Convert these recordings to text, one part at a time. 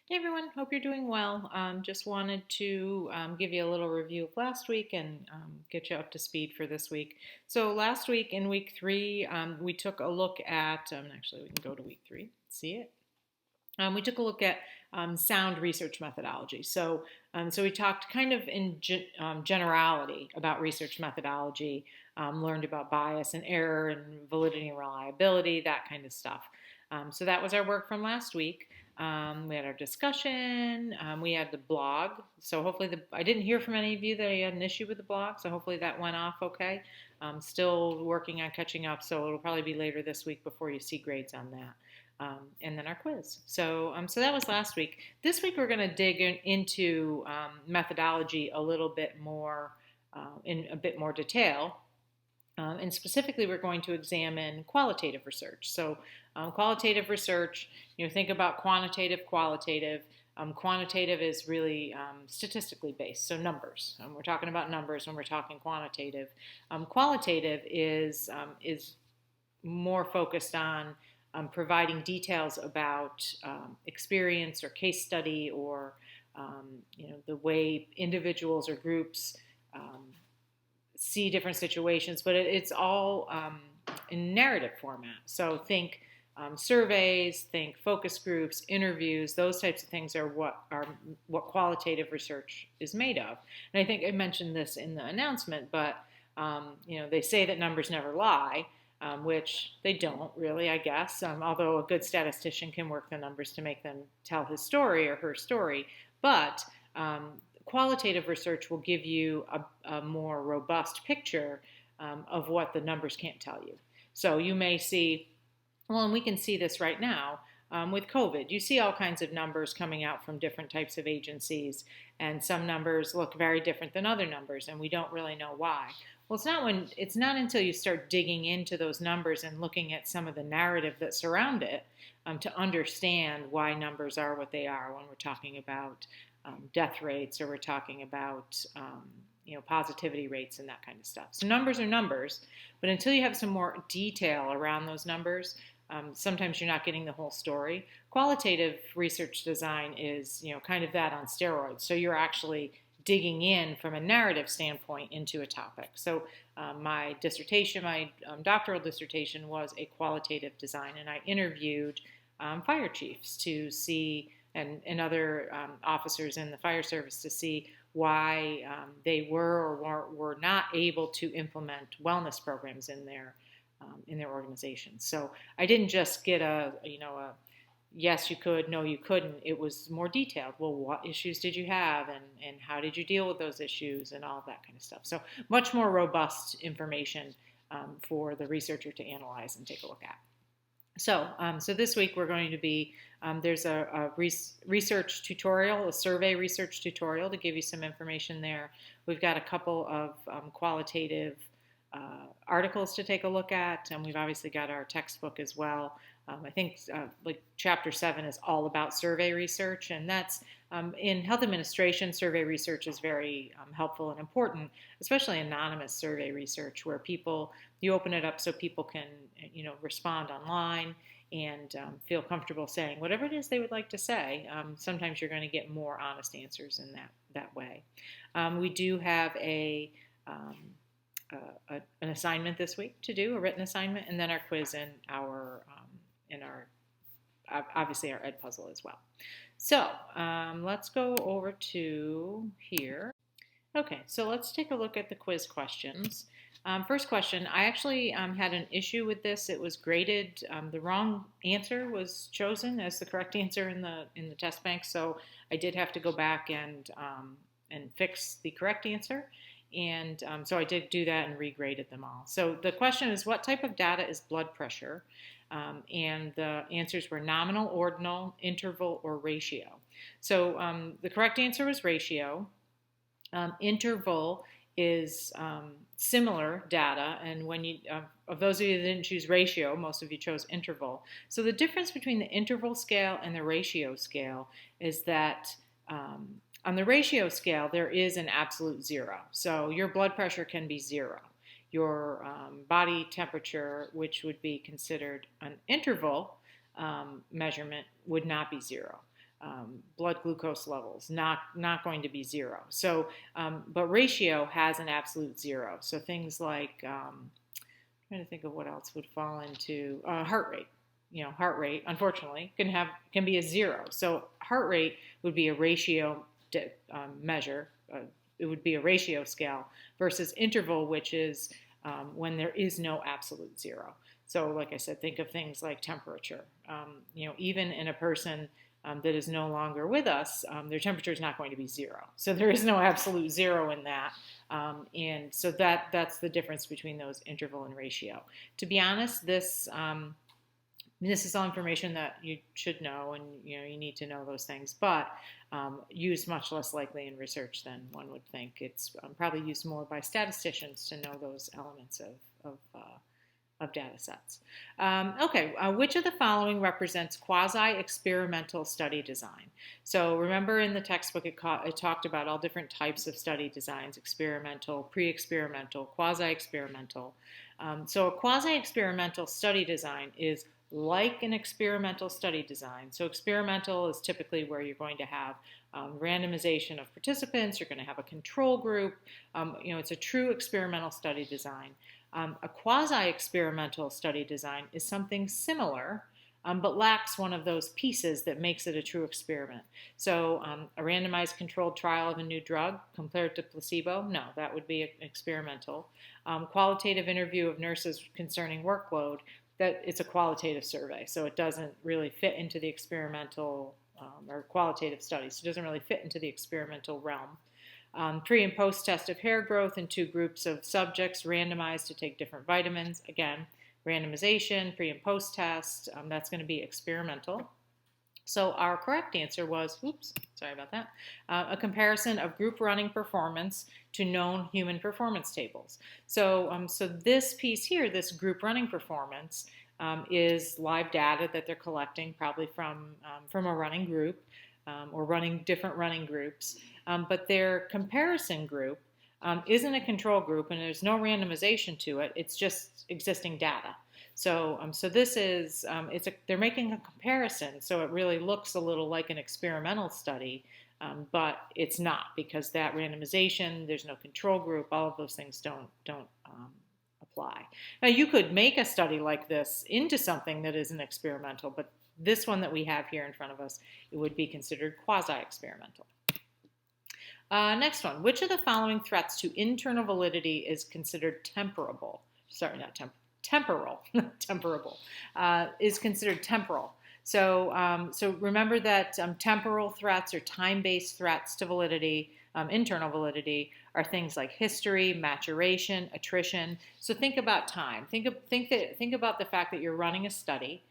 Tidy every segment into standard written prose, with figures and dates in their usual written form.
Hey everyone, hope you're doing well. Just wanted to give you a little review of last week and get you up to speed for this week. So last week in week three, we took a look at, actually we can go to week three, see it. We took a look at sound research methodology. So we talked kind of in generality about research methodology, learned about bias and error and validity and reliability, that kind of stuff. So that was our work from last week. We had our discussion. We had the blog. So hopefully, I didn't hear from any of you that you had an issue with the blog. So hopefully that went off okay. Still working on catching up. So it'll probably be later this week before you see grades on that. And then our quiz. So that was last week. This week we're going to dig into methodology a little bit more in a bit more detail. And specifically, we're going to examine qualitative research. So, qualitative research, think about quantitative, qualitative. Quantitative is really statistically based, so numbers. We're talking about numbers when we're talking quantitative. Qualitative is more focused on providing details about experience or case study or the way individuals or groups see different situations, but it's all in narrative format. So think surveys, think focus groups, interviews. Those types of things are what qualitative research is made of. And I think I mentioned this in the announcement, but they say that numbers never lie. Which they don't really, I guess, although a good statistician can work the numbers to make them tell his story or her story. But qualitative research will give you a more robust picture of what the numbers can't tell you. So you may see, well, and we can see this right now with COVID. You see all kinds of numbers coming out from different types of agencies, and some numbers look very different than other numbers, and we don't really know why. Well, it's not until you start digging into those numbers and looking at some of the narrative that surround it to understand why numbers are what they are when we're talking about death rates or we're talking about positivity rates and that kind of stuff. So numbers are numbers, but until you have some more detail around those numbers, sometimes you're not getting the whole story. Qualitative research design is kind of that on steroids. So you're actually digging in from a narrative standpoint into a topic. So my dissertation, my doctoral dissertation was a qualitative design, and I interviewed fire chiefs to see and other officers in the fire service to see why they were or were not able to implement wellness programs in their organizations. So I didn't just get a yes, you could, no, you couldn't. It was more detailed. Well, what issues did you have and how did you deal with those issues and all that kind of stuff. So much more robust information for the researcher to analyze and take a look at. So this week we're going to be, there's a research tutorial, a survey research tutorial to give you some information there. We've got a couple of qualitative articles to take a look at, and we've obviously got our textbook as well. I think like chapter 7 is all about survey research, and that's in health administration. Survey research is very helpful and important, especially anonymous survey research, where you open it up so people can respond online and feel comfortable saying whatever it is they would like to say. Sometimes you're going to get more honest answers in that way. We do have an assignment this week to do, a written assignment, and then our quiz and our obviously our ed puzzle as well. So let's go over to here. Okay, so let's take a look at the quiz questions. First question, I actually had an issue with this. It was graded, the wrong answer was chosen as the correct answer in the test bank, so I did have to go back and fix the correct answer. And so I did do that and regraded them all. So the question is, what type of data is blood pressure? And the answers were nominal, ordinal, interval, or ratio. So the correct answer was ratio. Interval is similar data, and when you, of those of you that didn't choose ratio, most of you chose interval. So the difference between the interval scale and the ratio scale is that on the ratio scale, there is an absolute zero. So your blood pressure can be zero. Your body temperature, which would be considered an interval measurement, would not be zero. blood glucose levels, not going to be zero. So, but ratio has an absolute zero. So things like, I'm trying to think of what else would fall into heart rate. Heart rate, unfortunately, can be a zero. So heart rate would be a ratio measure. It would be a ratio scale versus interval, which is when there is no absolute zero. So, like I said, think of things like temperature. Even in a person that is no longer with us, their temperature is not going to be zero. So there is no absolute zero in that. And so that's the difference between those interval and ratio. To be honest, this is all information that you should know, and you need to know those things, but used much less likely in research than one would think. It's probably used more by statisticians to know those elements of data sets. Which of the following represents quasi-experimental study design? So remember in the textbook it talked about all different types of study designs: experimental, pre-experimental, quasi-experimental. So a quasi-experimental study design is like an experimental study design. So experimental is typically where you're going to have randomization of participants, you're going to have a control group. It's a true experimental study design. A quasi-experimental study design is something similar, but lacks one of those pieces that makes it a true experiment. So a randomized controlled trial of a new drug compared to placebo, no, that would be experimental. Qualitative interview of nurses concerning workload, that it's a qualitative survey, so it doesn't really fit into the experimental or qualitative studies. It doesn't really fit into the experimental realm. Pre and post test of hair growth in two groups of subjects randomized to take different vitamins. Again, randomization, pre and post test, that's going to be experimental. So our correct answer was, a comparison of group running performance to known human performance tables. So this piece here, this group running performance, is live data that they're collecting probably from a running group or different running groups. But their comparison group isn't a control group, and there's no randomization to it. It's just existing data. So this is they're making a comparison, so it really looks a little like an experimental study, but it's not, because that randomization, there's no control group, all of those things don't apply. Now you could make a study like this into something that isn't experimental, but this one that we have here in front of us, it would be considered quasi-experimental. Next one, which of the following threats to internal validity is considered temporal, is considered temporal. So remember that temporal threats or time-based threats to validity, internal validity, are things like history, maturation, attrition. So think about time. Think about the fact that you're running a study.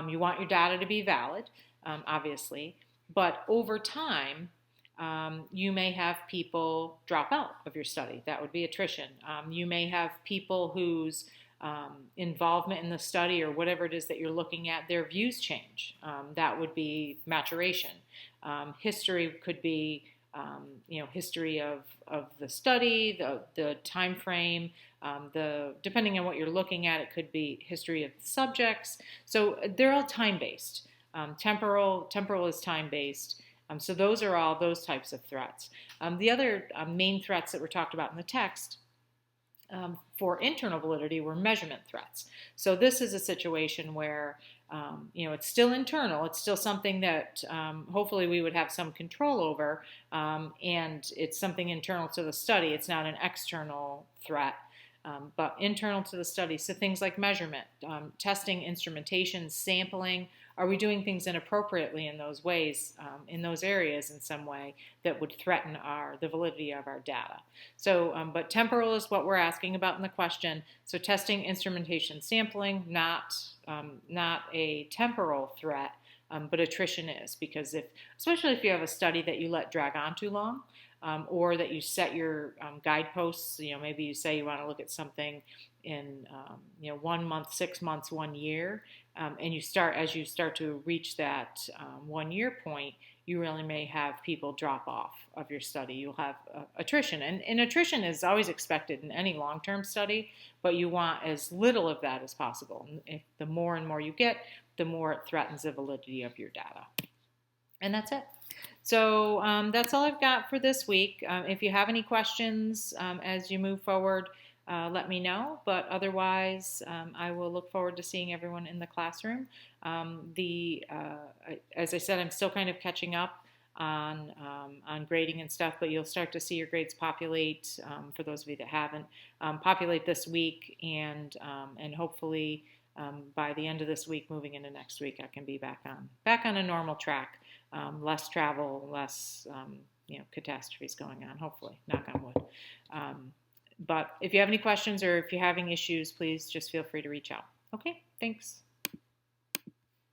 You want your data to be valid, obviously, but over time, you may have people drop out of your study. That would be attrition. You may have people whose involvement in the study or whatever it is that you're looking at, their views change. That would be maturation. History could be, history of the study, the time frame, depending on what you're looking at, it could be history of the subjects. So they're all time-based. Temporal is time-based. So those are all those types of threats. The other main threats that were talked about in the text for internal validity were measurement threats. So this is a situation where it's still internal. It's still something that hopefully we would have some control over, and it's something internal to the study. It's not an external threat, but internal to the study. So things like measurement, testing, instrumentation, sampling. Are we doing things inappropriately in those ways, in those areas in some way that would threaten the validity of our data? So, but temporal is what we're asking about in the question. So testing, instrumentation, sampling, not a temporal threat, but attrition is, because especially if you have a study that you let drag on too long, or that you set your guideposts, maybe you say you want to look at something in 1 month, 6 months, 1 year, and as you start to reach that 1 year point, you really may have people drop off of your study. You'll have attrition, and attrition is always expected in any long-term study, but you want as little of that as possible. The more and more you get, the more it threatens the validity of your data. And that's it. So that's all I've got for this week. If you have any questions as you move forward, let me know. But otherwise, I will look forward to seeing everyone in the classroom. As I said, I'm still kind of catching up on grading and stuff, but you'll start to see your grades populate for those of you that haven't populate this week, and hopefully by the end of this week, moving into next week, I can be back on a normal track. Less travel, less catastrophes going on. Hopefully, knock on wood. But if you have any questions or if you're having issues, please just feel free to reach out. Okay, thanks.